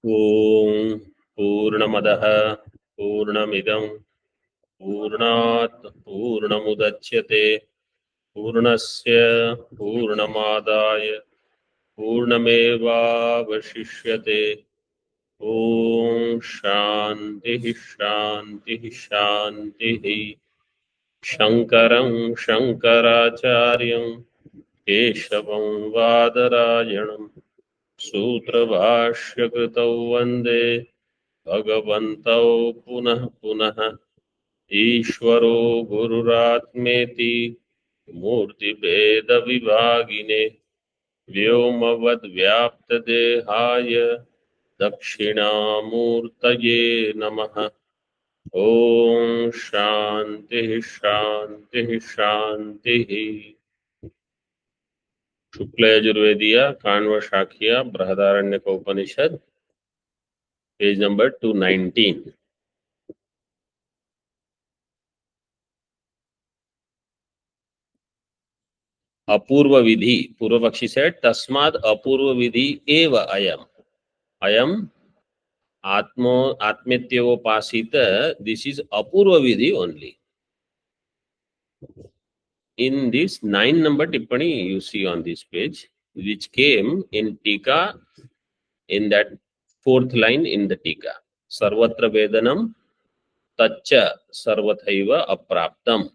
ओम पूर्णमदः पूर्णमिदं पूर्णात् पूर्णमुदच्यते पूर्णस्य पूर्णमादाय पूर्णमेवावशिष्यते। ओम शांति शांति शांति। शंकरं शंकराचार्यं केशवं वादरायणं सूत्रभाष्यकृतौ वन्दे भगवन्तौ पुनः पुनः। ईश्वरो गुरुरात्मेति मूर्तिभेदविभागिने व्योमवद्व्याप्तदेहाय दक्षिणामूर्तये नमः। ओम शांति शांति शांति। शुक्ल यजुर्वेदीय काण्व शाखिया बृहदारण्यक उपनिषद पेज नंबर 219। अपूर्व विधि, पूर्व पक्षी से तस्माद अपूर्व विधि एव अयम अयम आत्मेत्योपासित, दिस इज अपूर्व विधि only. In this 9 number tippani you see on this page, which came in Tika, in that 4th line in the Tika, Sarvatra Vedanam Tacha Sarvathaiva Apraptam.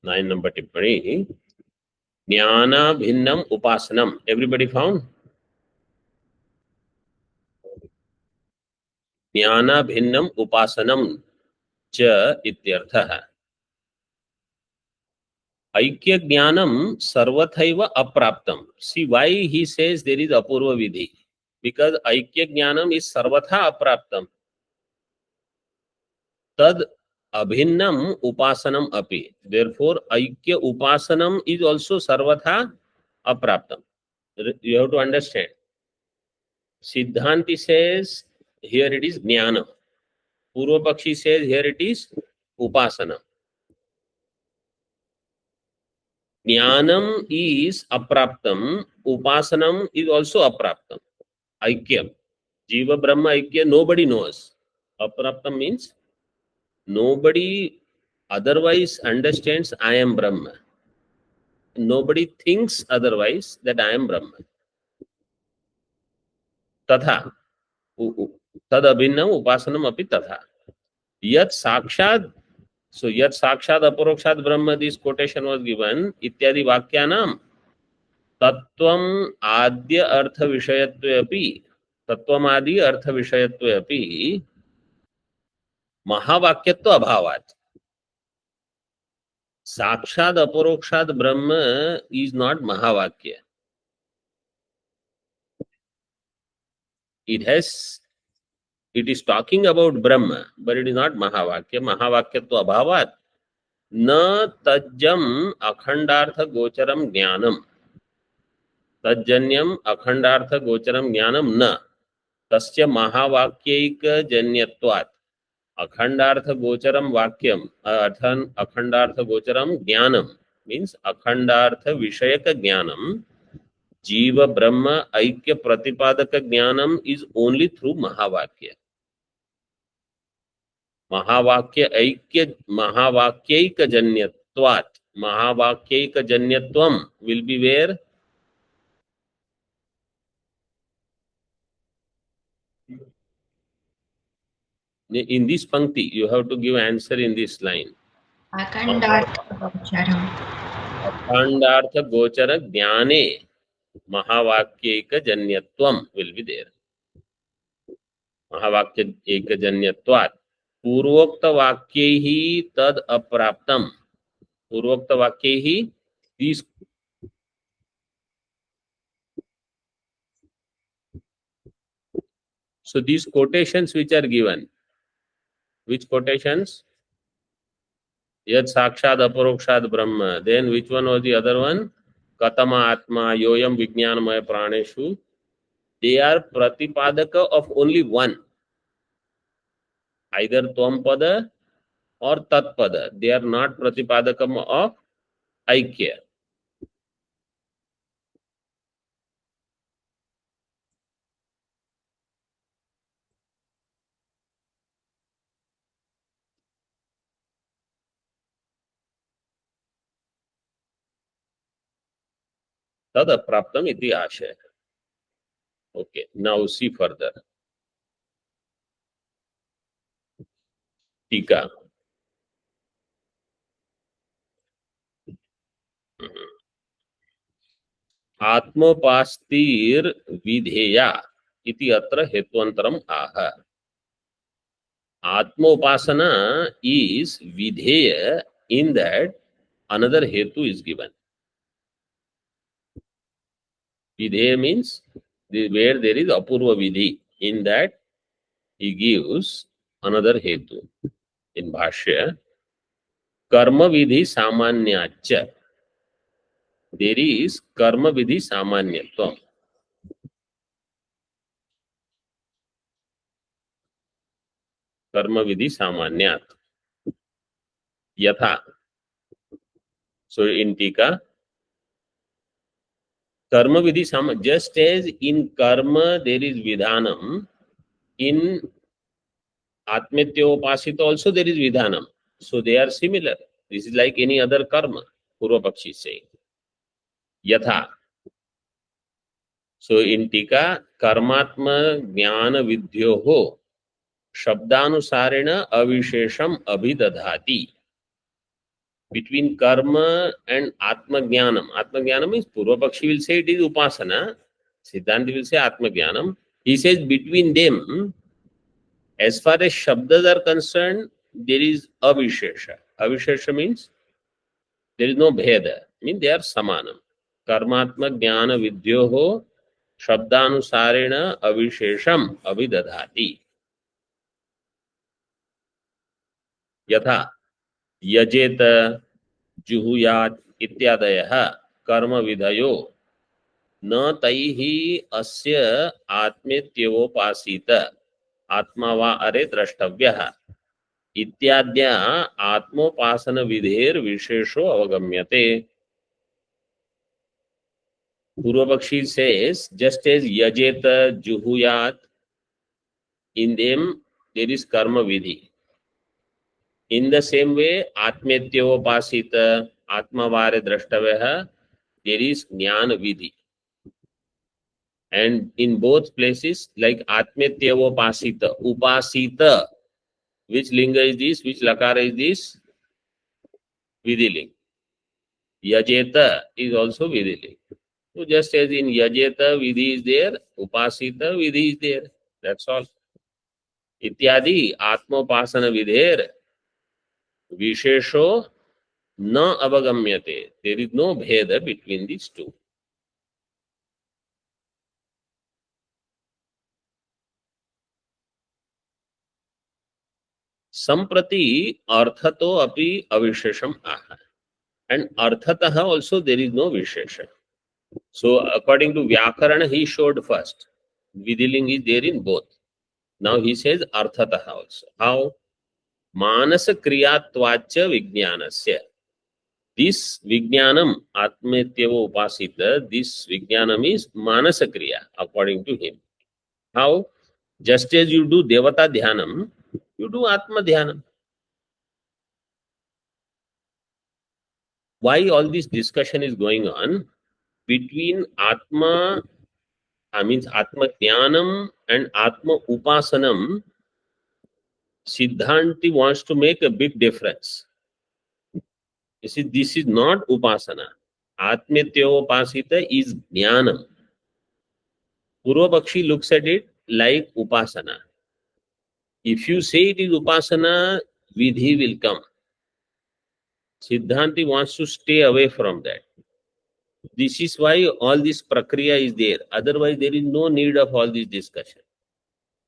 9 number tippani, Jnana Bhinnam Upasanam. Everybody found? Jnana Bhinnam Upasanam Cha Ityartha. Aikya Jnanam Sarvathaiva Apraptam. See why he says there is Apurva Vidhi. Because Aikya Jnanam is Sarvatha Apraptam. Tad Abhinnam Upasanam Api. Therefore, Aikya Upasanam is also Sarvatha Apraptam. You have to understand. Siddhanti says here it is Jnana. Purva Pakshi says here it is Upasana. Jnanam is apraptam, upasanam is also apraptam. Aikyam. Jiva Brahma Aikya, nobody knows. Apraptam means nobody otherwise understands I am Brahma. Nobody thinks otherwise that I am Brahma. Tatha. Tad abhinnam upasanam api tatha. Yat sakshad. So yat sakshad aparokshad Brahma, this quotation was given. Ityadi vakyanam. तत्वम आद्य अर्थ विषयत्वे अपि, तत्वमादि अर्थ विषयत्वे अपि महावाक्यत्व अभावात्। साक्षाद अपरोक्षाद ब्रह्म is not महावाक्य. It is talking about Brahma, but it is not महावाक्य. महावाक्यत्व अभावात् न तज्जम अखंडार्थ गोचरम ज्ञानम. तज्जन्यम अखंडार्थ गोचरम ज्ञानम न तस्य महावाक्यैक जन्यत्वात्. अखंडार्थ गोचरम वाक्यम अर्थन अखंडार्थ गोचरम ज्ञानम मीन्स अखंडार्थ विषयक ज्ञानम. जीव ब्रह्म ऐक्य प्रतिपादक ज्ञानम इज ओनली थ्रू महावाक्य. महावाक्य ऐक्य महावाक्यैक जन्यत्वात्. महावाक्यैक जन्यत्वम will be where? In this pankti you have to give answer in this line. अखंडार्थ गोचर ज्ञाने महावाक्यैक जन्यत्वम विल बी देयर. महावाक्य एक जन्यत्वात्. पूर्वोक्त वाक्यैः तद अप्राप्तम. पूर्वोक्त वाक्यैः these. So these quotations which are given, which quotations? Yad sakshad aparokshad brahma. Then which one was the other one? Katama atma yoyam vijnanamaya praneshu. They are pratipadaka of only one, either tvam pada or tat pada. They are not pratipadakam of aikya. तद अप्राप्तम इति आशय. Okay, now see further. टीका. आत्मोपास्तिर विधेया इति अत्र हेत्वंतरम आह. Atmopasana is videya in that another hetu is given. Videya means where there is apurva vidhi. In that he gives another hetu. In Bhashya, karma vidhi samanyacha. There is karma vidhi samanyatvam. Karma vidhi samanyat. Yatha. So in Tika, karma vidhi sam, just as in karma there is vidhanam, in Atmityopasit also there is vidhanam. So they are similar. This is like any other karma, Purva Pakshi is saying. Yatha. So in Tika, karmatma jnana vidyoho shabdanusarena avishesham abhidadhati. Between karma and atma jnanam. Atma jnanam means Purva Pakshi will say it is upasana. Siddhanti will say atma jnanam. He says between them, as far as shabdas are concerned, there is avishesha. Avishesha means there is no bheda. Means they are samanam. Karmatma jnana vidyoho shabdanusarena avishesham abhidadhati. Yatha yajeta juhuyat ityadayah karma vidhayo न तैहि अस्य आत्मेत्यवोपासित आत्मा वा अरे द्रष्टव्यः इत्याद्या आत्मोपासन विधेर विशेषो अवगम्यते. Purvapakshi says, just as yajeta juhuyat, in them there is karma vidhi. In the same way, atmetyavopasita atmavare drashtavya, there is jnana vidhi. And in both places, like atmetyavopasita, upasita, which linga is this? Which lakara is this? Vidhiling. Yajeta is also vidhiling. So just as in yajeta vidhi is there, upasita vidhi is there. That's all. Ityadi atmopasana vidher vishesho na avagamyate. There is no bheda between these two. Samprati arthato api avishesham aha. And arthataha also there is no vishesha. So according to Vyakarana, he showed first. Vidhiling is there in both. Now he says arthataha also. How? Manasa kriyatvacha vijnanasya. This vijnanam, atmetyava upasita, this vijnanam is manasa kriya according to him. How? Just as you do devata dhyanam, you do atma dhyanam. Why all this discussion is going on between atma, means atma dhyanam and atma upasanam? Siddhanti wants to make a big difference. You see, this is not upasana. Atmetyopasita is jnanam. Purvapakshi looks at it like upasana. If you say it is upasana, vidhi will come. Siddhanti wants to stay away from that. This is why all this prakriya is there. Otherwise, there is no need of all this discussion.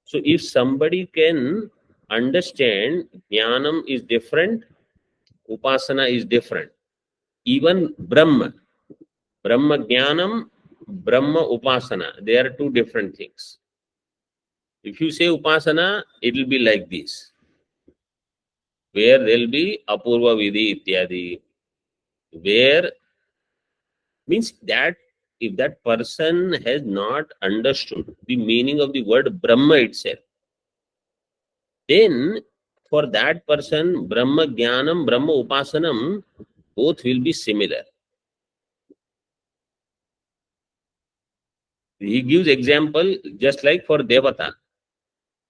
So if somebody can understand jnanam is different, upasana is different. Even Brahma jnanam, Brahma upasana, they are two different things. If you say upasana, it will be like this, where there will be apurva vidhi ityadi, where means that if that person has not understood the meaning of the word Brahma itself, then for that person, Brahma jnanam, Brahma upasanam, both will be similar. He gives example just like for devata.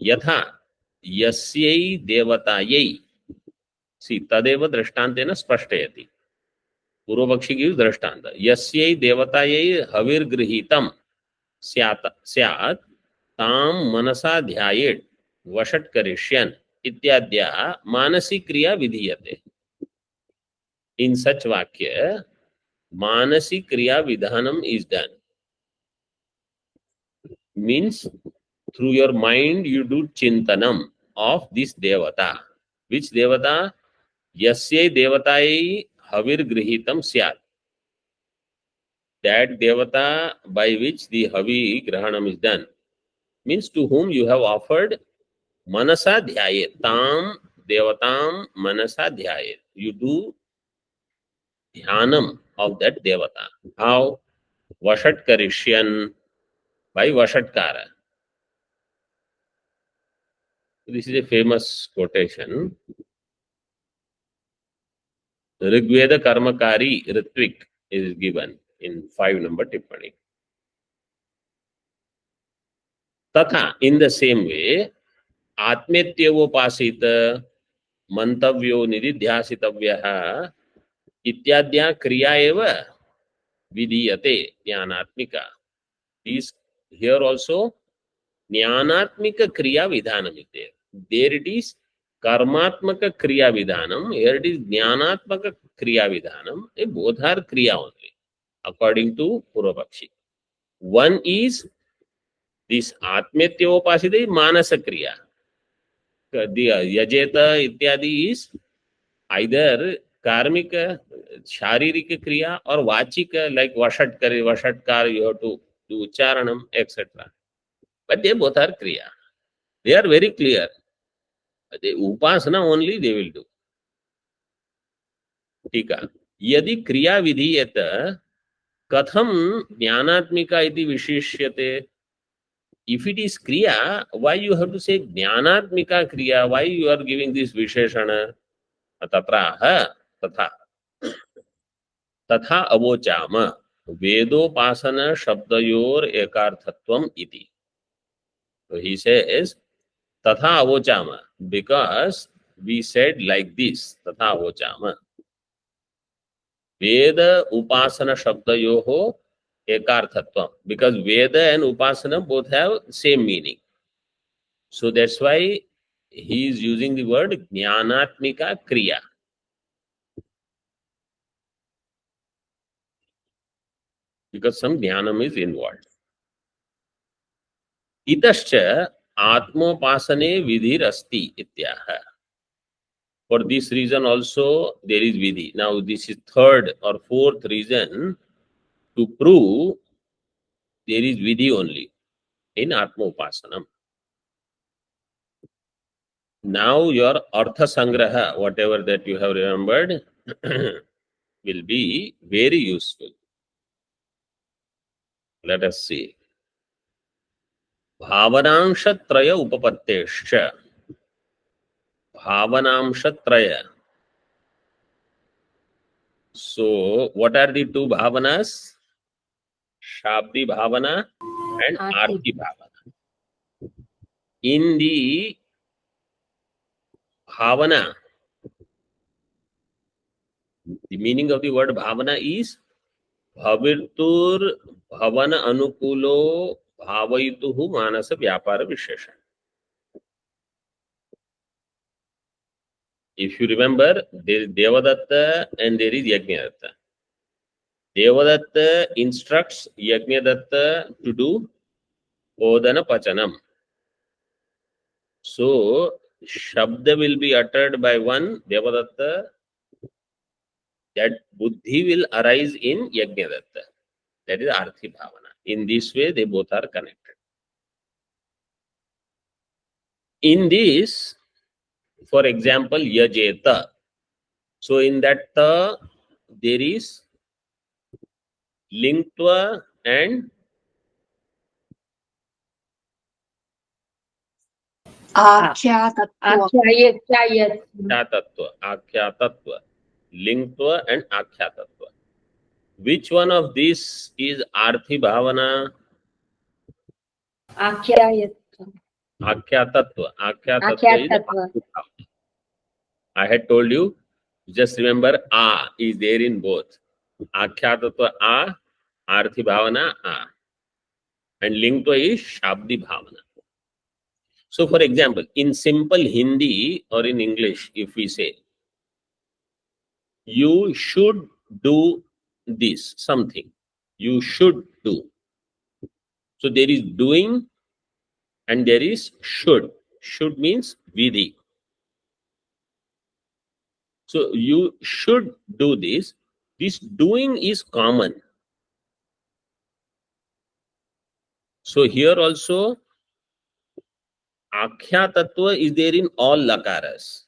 Yatha yasyai devatayai. See, tadeva drashtantena spashtayati. Purvapakshi gives drishtanta. Yasyai devatayai havir grihitam स्यात् ताम मनसा ध्यायेत् वशट करिष्यन् इत्याद्या मानसिक क्रिया विधीयते. In such vakya, मानसिक क्रिया विधानम is done. Means through your mind you do chintanam of this devata. Which devata? Yasya devatai havir grihitam syat. That devata by which the havi grahanam is done. Means to whom you have offered manasa dhyayet. Tam devatam manasa dhyayet. You do dhyanam of that devata. How? Vashat karishyan, by vashatkara. This is a famous quotation. Rigveda Karmakari Ritvik is given in 5 number tippani. Tatha, in the same way, Atmetyavopasita Mantavyo Nididhyasitavyah Ityadya Kriya eva Vidiyate Jnanatmika. Is here also Jnanatmika Kriya Vidhanam is there. There it is Karmatmaka Kriya Vidhanam. Here it is Jnanatmaka Kriya Vidhanam. Both are Kriya only, according to Purvapakshi. One is this Atmetyopasita is Manasa Kriya. The Yajeta Ityadi is either Karmika, Sharirika Kriya or Vachika, like Vashatkari, Vashatkar, you have to do Charanam, etc. But they both are Kriya. They are very clear. The Upasana only they will do. Tika. Yadi Kriya Vidhiyata Katham Jnanatmika iti Vishishyate. If it is Kriya, why you have to say Jnanatmika Kriya? Why you are giving this Visheshana? Tatraha Tatha. Tatha Avochama. Vedopasana Shabdayor Ekarthatvam iti. So he says, Tatha Avochama. Because we said like this, Tatha Avochama. Veda Upasana Shabdayoho Ekarthatvam. Because Veda and Upasana both have same meaning. So that's why he is using the word Jnanatmika Kriya. Because some Jnanam is involved. Itascha Atmopasane Vidhir Asti Ityaha. For this reason also there is Vidhi. Now this is third or fourth reason to prove there is Vidhi only in Atmopasanam. Now your Artha Sangraha, whatever that you have remembered, will be very useful. Let us see. Bhavanamshatraya upapattescha. Bhavanamshatraya. So, what are the two bhavanas? Shabdi bhavana and Arthi bhavana. In the bhavana, the meaning of the word bhavana is bhavirtur bhavana anukulo bhavaituhu manasa vyapara vishesha. If you remember, there is Devadatta and there is Yajnadatta. Devadatta instructs Yajnadatta to do Odana Pachanam. So, Shabda will be uttered by one Devadatta, that Buddhi will arise in Yajnadatta. That is Arthi Bhavana. In this way, they both are connected. In this, for example, Yajeta. So, in that Ta, there is Lingtva and Akhya Akhya Tattva. Lingtva and Akhya Tattva. Which one of these is Arthi Bhavana? आख्यायत्व. Akhyatatva. Akhyatatva is the Akhyatatva. passive bhavana. I had told you, just remember A is there in both. Akhyatatva A, Arthi Bhavana A. And Lingtva is Shabdi Bhavana. So for example, in simple Hindi or in English, if we say, you should do this, something. You should do. So there is doing and there is should. Should means vidhi. So you should do this. This doing is common. So here also, Akhya Tattva is there in all lakaras.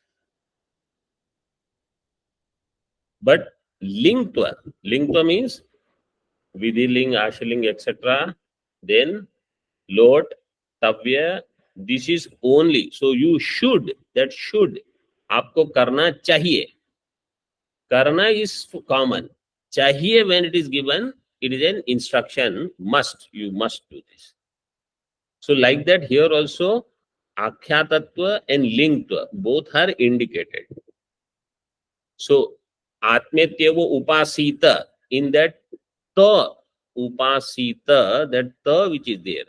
But Lingtva means Vidhiling, Ashiling, etc. Then Lot, Tavya, this is only. So you should, that should, आपको करना चाहिए. Karna is common. Chahiye, when it is given, it is an instruction, must, you must do this. So like that here also, Akhya Tattva and Lingtva, both are indicated. So Atmetyevo Upasita, in that ta Upasita, that ta which is there,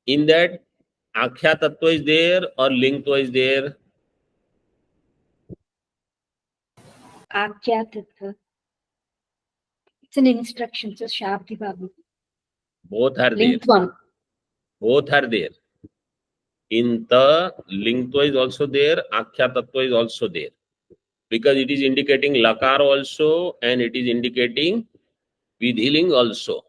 in that Akhya Tattva is there or Lingtva is there? Akhyatatva. It's an instruction, so Shabdi Babu. Both are there. Linked one. Both are there. In the Lingtva is also there, Akhya Tattva is also there. Because it is indicating Lakar also and it is indicating Vidhiling also.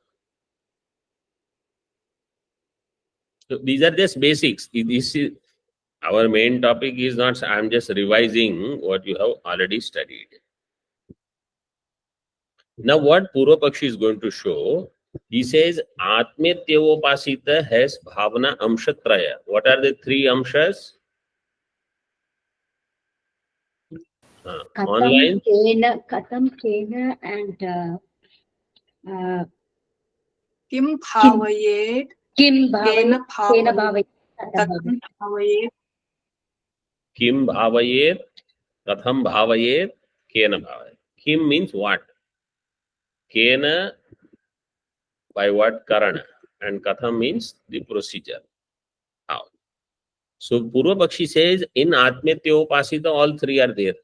So these are just basics. This is our main topic is not, I am just revising what you have already studied. Now what Purva Pakshi is going to show, he says Atmetyavopasita has Bhavana Amshatraya. What are the three Amshas? Online. Katam, Kena, and Kim Bhavayet. Kim Bhavayet. Kena Bhavayet. Katham Bhavayet. Kim Bhavayet. Katham Bhavayet. Kena Bhavayet. Kim means what? Kena, by what karana, and katham means the procedure. How? So Purva Pakshi says in Atmetyopasita all three are there.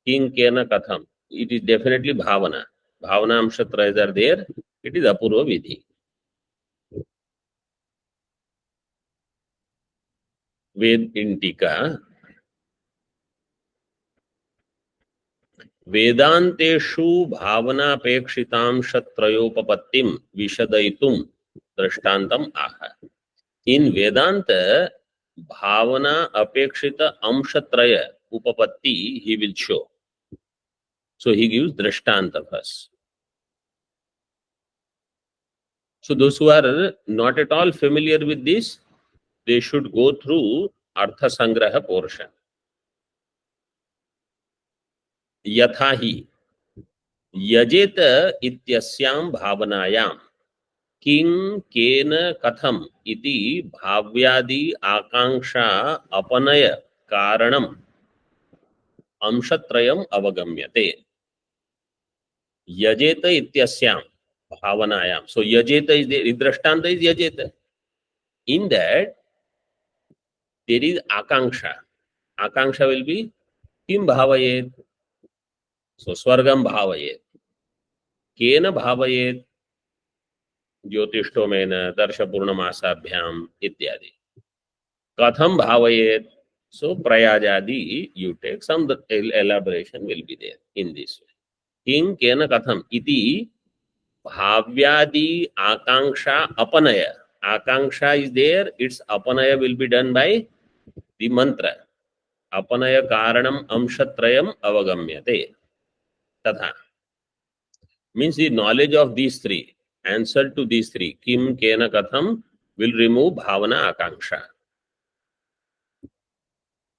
Kim, Kena, Katham. It is definitely Bhavana. Bhavana Amshatrayas are there. It is Apurva Vidhi. Ved in Tika. Vedanteshu bhavanapekshitam shatrayopapattim vishadaitum drashtantam aha. In Vedanta, bhavana apekshita amshatraya upapatti he will show. So he gives drashtanta first. So those who are not at all familiar with this, they should go through Artha Sangraha portion. Yathahi yajeta ityasyam bhavanayam किं केन कथम इति भाव्यादि आकांक्षा अपनय कारणम अंशत्रयम अवगम्यते. यजेत इत्यस्याम भावनायाम. So yajeta is the drashtanta is yajeta. In that there is akanksha. Akanksha will be kim bhavayet. So swargam bhavayet. Kena bhavayet. ज्योतिष्ठोमेन दर्श पूर्णमासाभ्याम इत्यादि. कथम भावयेत. So prayajadi you take some elaboration will be there in this way. King kena katham iti bhavyadi akanksha apanaya. Akanksha is there, its apanaya will be done by the mantra. Apanaya karanam amshatrayam avagamyate. Tatha means the knowledge of these three. Answer to these three, Kim, Kena, Katham, will remove Bhavana Akanksha.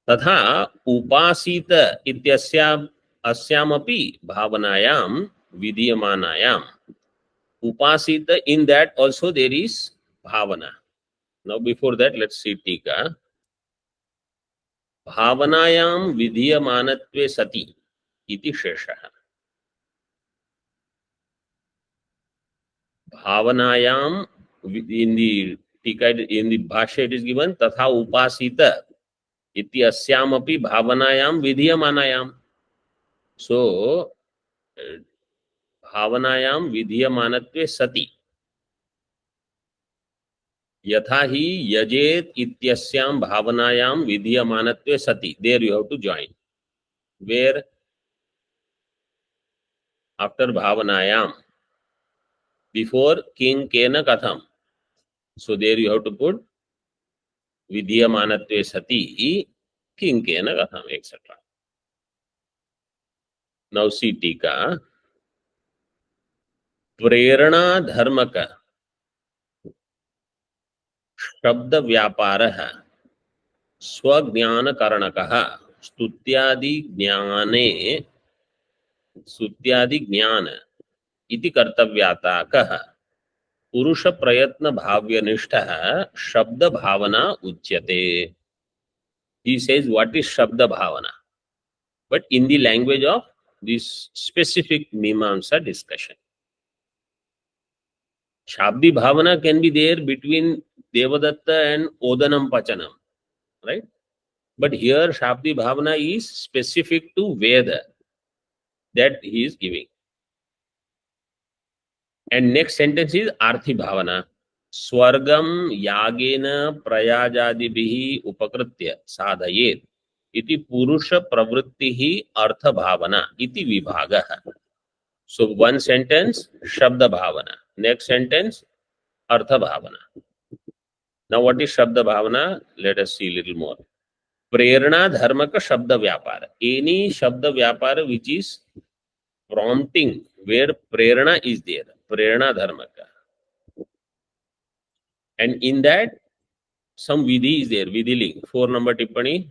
Tatha Upasita Ityasyam Asyam api Bhavanayam Vidyamanayam Upasita, in that also there is bhavana. Now before that, let's see tika. Bhavanayam vidhiyamanatve sati iti sheshah. Bhavanayam, in the tika, in the bhashya it is given tatha upasita iti asyam api bhavanayam vidhiyamanayam. So भावनायाम विधीयमानत्वे सति यथा ही यजेत इत्यस्याम भावनायाम विधीयमानत्वे सति, there you have to join, where after भावनायाम, before किंग केन कथम, so there you have to put विधीयमानत्वे सति किंग केन कथम एक्सेट्रा. नाउ सी टीका. प्रेरणा धर्मक शब्द व्यापारः स्वज्ञान कारणकः स्तुत्यादि ज्ञाने स्तुत्यादि ज्ञान इति कर्तव्याताकः पुरुष प्रयत्न भाव्यनिष्ठः शब्द भावना उच्यते. He says what is shabda bhavana, but in the language of this specific Mimamsa discussion. Shabdi bhavana can be there between Devadatta and Odanam Pachanam, right? But here Shabdi bhavana is specific to Veda that he is giving. And next sentence is Arthi bhavana. Swargam yagena prayajadibihi upakritya sadhayet iti purusha pravrittihi artha bhavana iti vibhagah. So one sentence Shabda bhavana, next sentence Artha bhavana. Now what is Shabda bhavana? Let us see a little more. Prerna dharmaka Shabda vyapara. Any Shabda vyapara which is prompting, where prerna is there, prerna dharmaka. And in that some vidhi is there, vidhiling. 4 number tippani.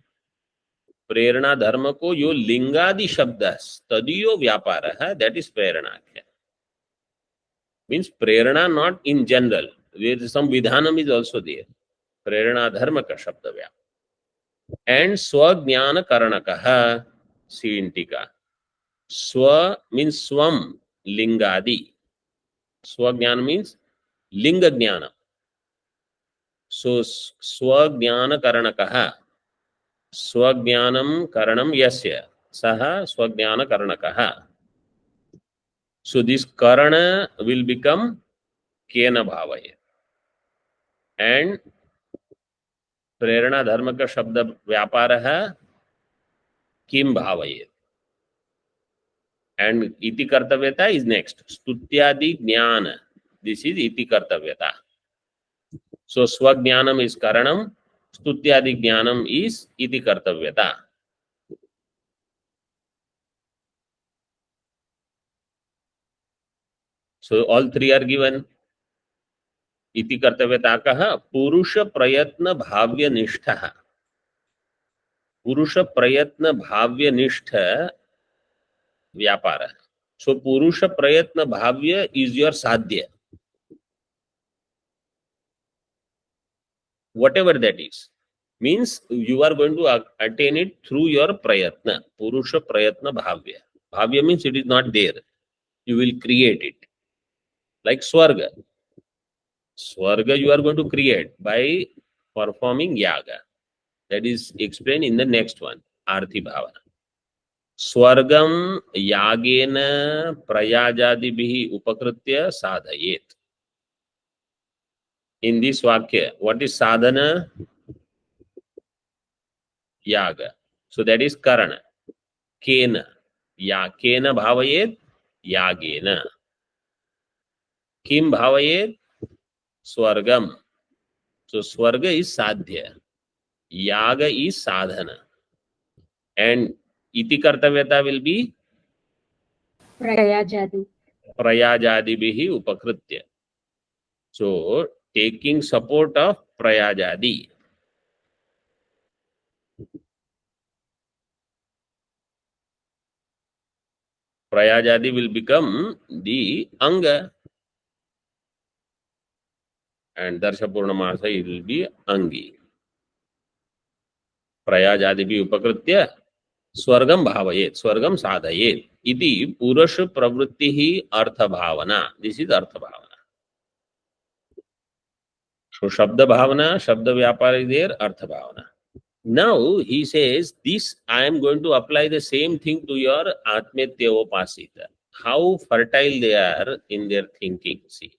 Prerna dharma ko yo lingadi shabdas tadiyo vyapara, that is prerna. Means prerna not in general. There is some vidhanam is also there. Prerna dharma ka shabda vyapara. And swajnana karanakaha, see in tika. Swa means swam lingadi. Swajnana means linga jnana. So swajnana karanakaha. Swajnanam karanam yasya. Saha swajnana karanakaha. So this karana will become kena bhavaya. And prerna dharma ka shabda vyapara kim bhavaya. And iti kartavyata is next. Stutyadi jnana. This is iti kartavyata. So swajnanam is karanam. Stutyadi jnanam is iti kartavyata. So all three are given. Iti kartavyata kaha purusha prayatna bhavya nishtha. Purusha prayatna bhavya nishtha vyapara. So purusha prayatna bhavya is your sadhya. Whatever that is. Means you are going to attain it through your prayatna. Purusha prayatna bhavya. Bhavya means it is not there. You will create it. Like Swarga. Swarga you are going to create by performing yaga. That is explained in the next one. Arthi bhavana. Swargam yagena prayajadibihi upakritya sadhayet. In this vakya, what is sadhana? Yaga. So that is karana. Kena. Ya kena bhavayet? Yagena. Kim bhavayet? Swargam. So swarga is sadhya. Yaga is sadhana. And iti kartavyata will be Prayajadi. prayajadibihi upakritya. So taking support of prayajadi. Prayajadi will become the anga. and darsha purnamasa it will be angi. प्रयाजादिभिः उपकृत्य स्वर्गम भावयेत् स्वर्गम साधयेत् इति पुरुष प्रवृत्ति ही अर्थ भावना. This is earth भावना. सो शब्द भावना, शब्द व्यापार is there, earth Bhavna. Now he says this I am going to apply the same thing to your Atmetyopasita. How fertile they are in their thinking. See,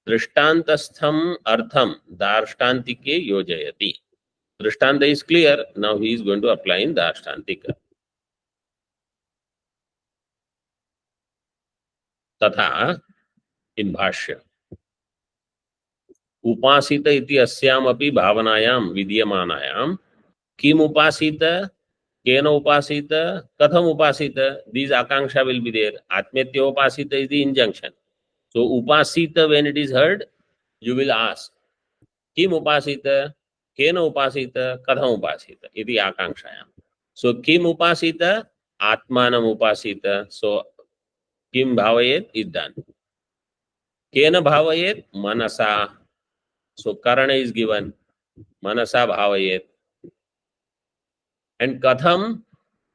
दृष्टान्तस्थम अर्थम दार्ष्टान्तिके योजयति. Drishtanta is clear. Now he is going to apply in Darshtantika. तथा in भाष्य उपासित इति अस्यामपि भावनायां विद्यमानायां किम उपासित, केन उपासित, कथम उपासित, these akanksha will be there. Atmetyopasita is the injunction. So upasita, when it is heard, you will ask किम उपासित, केन उपासित, कथम उपासित इति आकांक्षायां. So Kim उपासित, आत्मानम उपासित. So Kim भावयेत् is done. Cane भावयेत्, Mansa. So karana is given. Manasa bhavayet. And katham,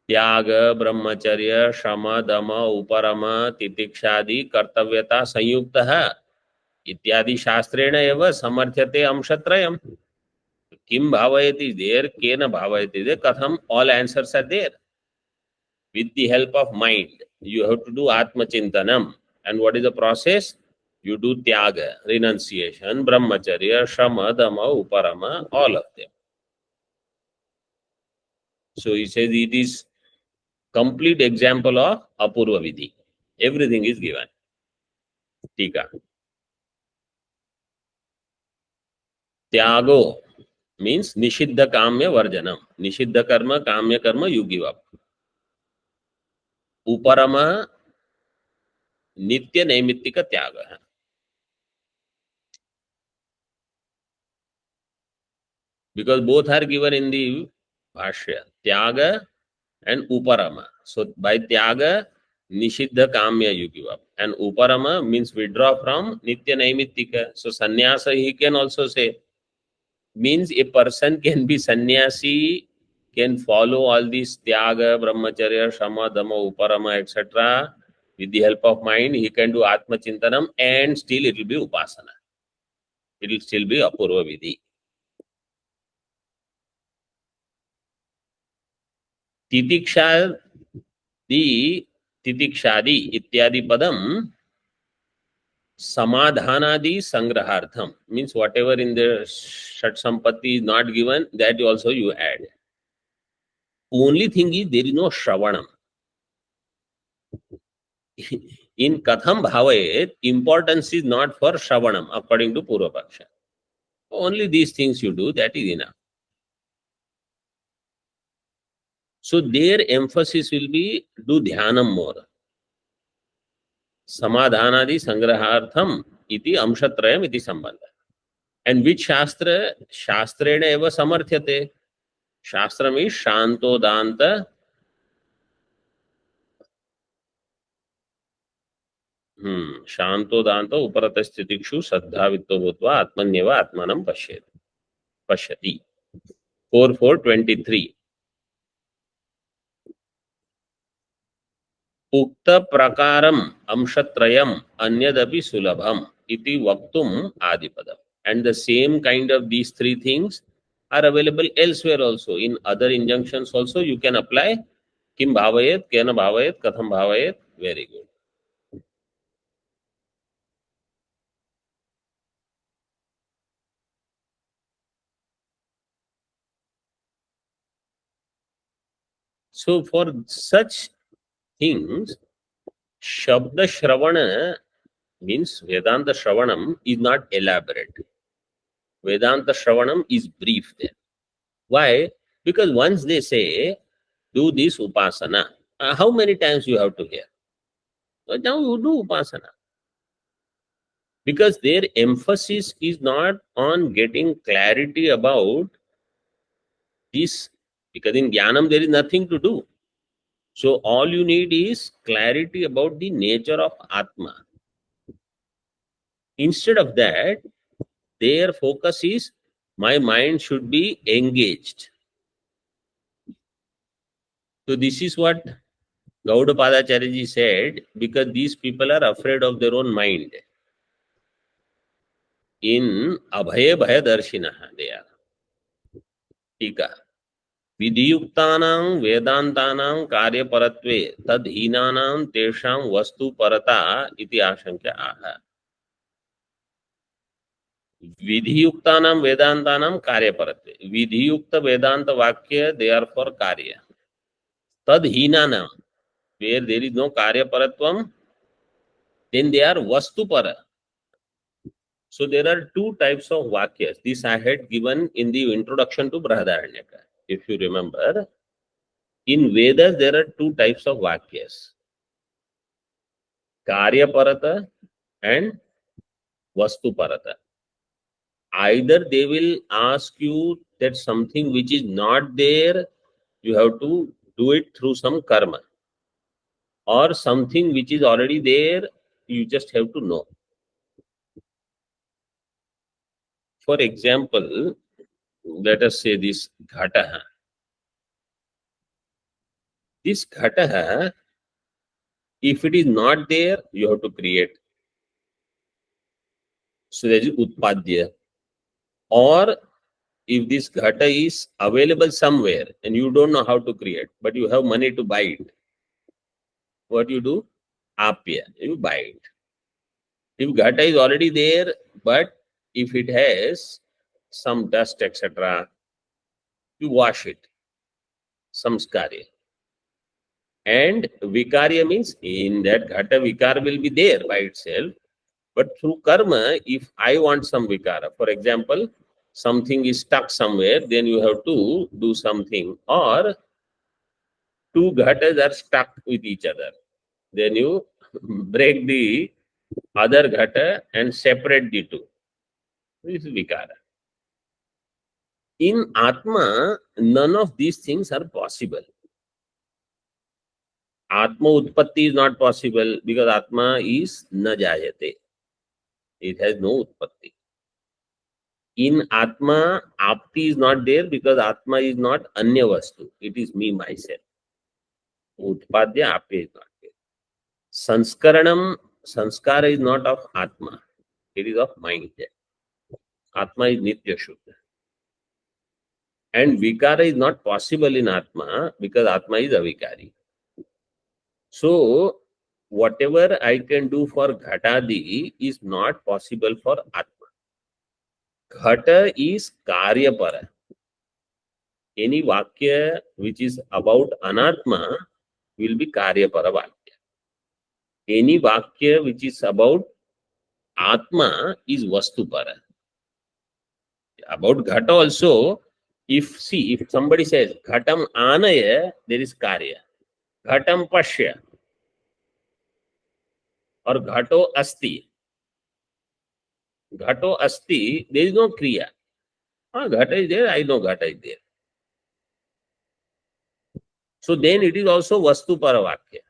त्याग, ब्रह्मचर्य, शम, दम, उपरम, तितिक्षादि कर्तव्यता संयुक्तः इत्यादि शास्त्रेण एव समर्थ्यते अंशत्रयम्. किम भावयेत् is there, cane भावयेत् is there, katham, all answers are there. With the help of mind, you have to do atma chintanam. And what is the process? You do tyaga, renunciation, brahmacharya, shama, dama, uparama, all of them. So he says it is complete example of apurva vidhi. Everything is given. Tika. Tyago means nishiddha kamya varjanam. Nishiddha karma, kamya karma, you give up. Uparama nitya naimittika tyaga. Because both are given in the bhashya, tyaga and uparama. So by tyaga, nishiddha kamya you give up, and uparama means withdraw from nitya naimittika. So sannyasa he can also say, means a person can be sannyasi, can follow all these tyaga, brahmacharya, shama, dama, uparama, etc. With the help of mind, he can do atma chintanam, and still it will be upasana. It will still be apurva vidhi. तितिक्षादि इत्यादि पदम समाधानादि संग्रहार्थम means whatever in the षट संपत्ति is not given, that also you add. Only thing is there is no shravanam. In katham bhavayet, importance is not for shravanam according to Purva Paksha. Only these things you do, that is enough. So their emphasis will be do dhyanam more. Samadhanadi sangrahartham iti amshatrayam iti sambandha. And which shastra? Shastrena eva samarthyate. Shastra means shantodanta. Shantodanta uparatastitikshu saddhavitto bhutva atmanyeva atmanam pashyati. 4:23. उक्त प्रकारम अंशत्रयम अन्यदपि सुलभम इति वक्तुम आदिपदम. And the same kind of these three things are available elsewhere also. In other injunctions also you can apply kim bhavayet, kena bhavayet, katham bhavayet. Very good. So for such things, Shabda Shravana means Vedanta Shravanam is not elaborate. Vedanta Shravanam is brief there. Why? Because once they say, do this upasana, how many times you have to hear? So now you do upasana. Because their emphasis is not on getting clarity about this. Because in Jnanam there is nothing to do. So all you need is clarity about the nature of Atma. Instead of that, their focus is my mind should be engaged. So this is what Gaudapadacharya said, because these people are afraid of their own mind. In Abhaya Bhayadarshinaha they are. Tika. विधियुक्तानां वेदांतानां कार्यपरत्वे तद्हीनानां तेषां वस्तुपरता इति आशंक्य आह. विधियुक्तानां वेदांतानां कार्यपरत्वे, विधियुक्त वेदांत वाक्य they are for कार्य. तद्हीनानां, where there is no karyaparatvam, then they are vastupara. So there are two types of vakyas. This I had given in the introduction to Brahadaranyaka. If you remember, in Vedas there are two types of vakyas. Karyaparata and Vastuparata. Either they will ask you that something which is not there, you have to do it through some karma. Or something which is already there, you just have to know. For example, let us say this Ghataha. This Ghataha, if it is not there, you have to create. So that is Utpadya. Or if this Ghata is available somewhere and you don't know how to create, but you have money to buy it, what you do? Apya, you buy it. If Ghata is already there, but if it has some dust, etc., you wash it. Samskarya. And Vikarya means in that Ghata Vikar will be there by itself. But through karma, if I want some Vikara, for example, something is stuck somewhere, then you have to do something. Or two Ghatas are stuck with each other. Then you break the other Ghata and separate the two. This is Vikara. In Atma, none of these things are possible. Atma Utpatti is not possible because Atma is na jayate. It has no Utpatti. In Atma, Apti is not there because Atma is not Anya Vastu. It is me, myself. Utpadya, Apya is not there. Sanskaranam, Sanskara is not of Atma. It is of mind. Atma is Nitya Shuddha. And Vikara is not possible in Atma because Atma is Avikari. So, whatever I can do for Ghatadi is not possible for Atma. Ghata is Karyapara. Any Vakya which is about Anatma will be Karyapara Vakya. Any Vakya which is about Atma is Vastupara. About Ghata also, if somebody says Ghatam Anaya, there is Karya. Ghatam Pashya or Ghato Asti. Ghato Asti, there is no Kriya. Ghata is there, I know Ghata is there. So then it is also Vastupara Vakya.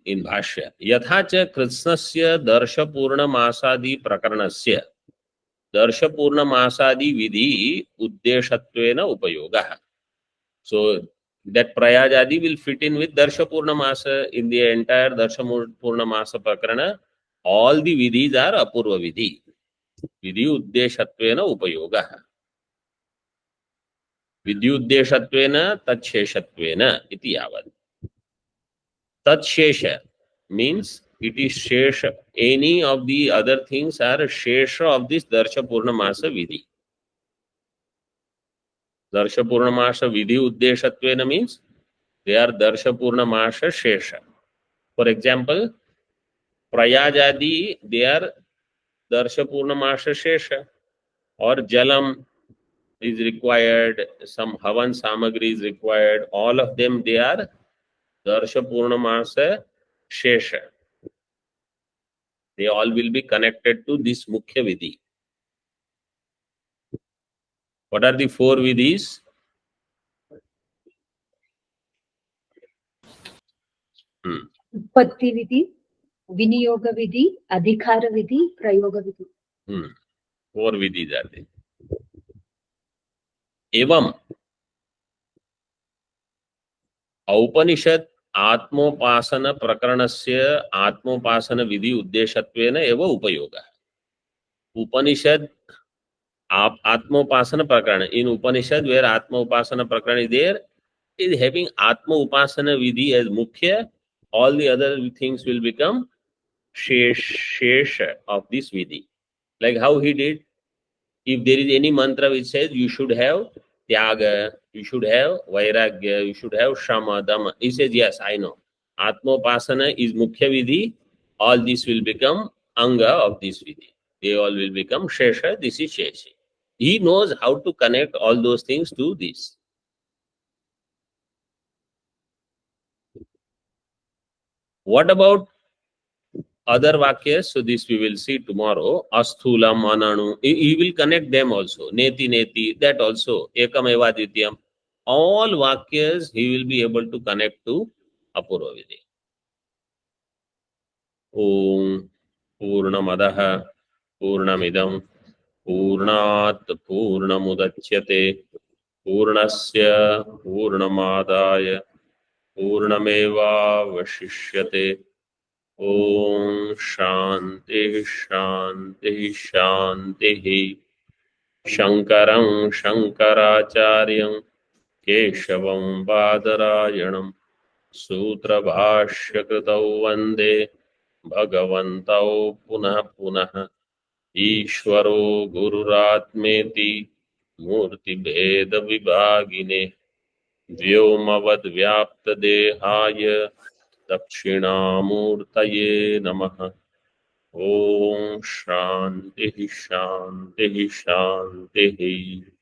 In Bhashya. Yatha cha Krishnasya Darsha Purna Masadi Prakaranasya Darsha Purna Masadi Vidhi Uddeshatvena Upayogaha. So that Prayajadi will fit in with Darsha Purna Masa in the entire Darsha Purna Masa Prakarana. All the Vidhis are Apurva Vidhi. Vidhi Uddeshatvena Upayogaha. Vidhi Uddeshatvena Tatsheshatvena iti yavad. Tatshesha means it is Shesha. Any of the other things are Shesha of this Darsha Purnamasa Vidhi. Darsha Purnamasa Vidhi Uddeshatvena means they are Darsha Purnamasa Shesha. For example, Prayajadi, they are Darsha Purnamasa Shesha. Or Jalam is required, some Havan Samagri is required. All of them, they are Darsha Purnamasa Shesha. They all will be connected to this Mukhya Vidhi. What are the four Vidhis? Utpatti Vidhi, विनियोग विधि, अधिकार विधि, प्रयोग विधि. 4 विधीज are there. एवं औपनिषद आत्मोपासन प्रकरणस्य आत्मोपासन विधि उद्देशत्वेन एव उपयोगः. उपनिषद Atma Prakara. In Upanishad, where Atma Upasana Prakara is there, is having Atma Upasana Vidhi as Mukhya, all the other things will become Shesha of this Vidhi. Like how he did, if there is any mantra which says you should have Tyaga, you should have Vairagya, you should have Shama, Dhamma. He says, yes, I know. Atma Upasana is Mukhya Vidhi, all this will become Anga of this Vidhi. They all will become Shesha, this is Shesha. He knows how to connect all those things to this. What about other vakyas? So this we will see tomorrow. Asthulam, Ananu. He will connect them also. Neti, Neti, that also. Ekam eva dvityam. All vakyas he will be able to connect to Apurva Vidhi. Om Purnamadaha Purnamidam Purnat Purnamudachyate Purnasya Purnamadaya Purnamevavashishyate. Om Shanti Shanti Shanti. Shankaram Shankaracharyam Keshavam Badarayanam Sutra Bhashya Kritau Vande Bhagavantau Punah Punah Ishvaro Gururatmeti Murti Bheda Vibhagine Vyomavad Vyapta Dehaya Dakshinamurtaye Namaha. Om Shanti Shanti Shanti.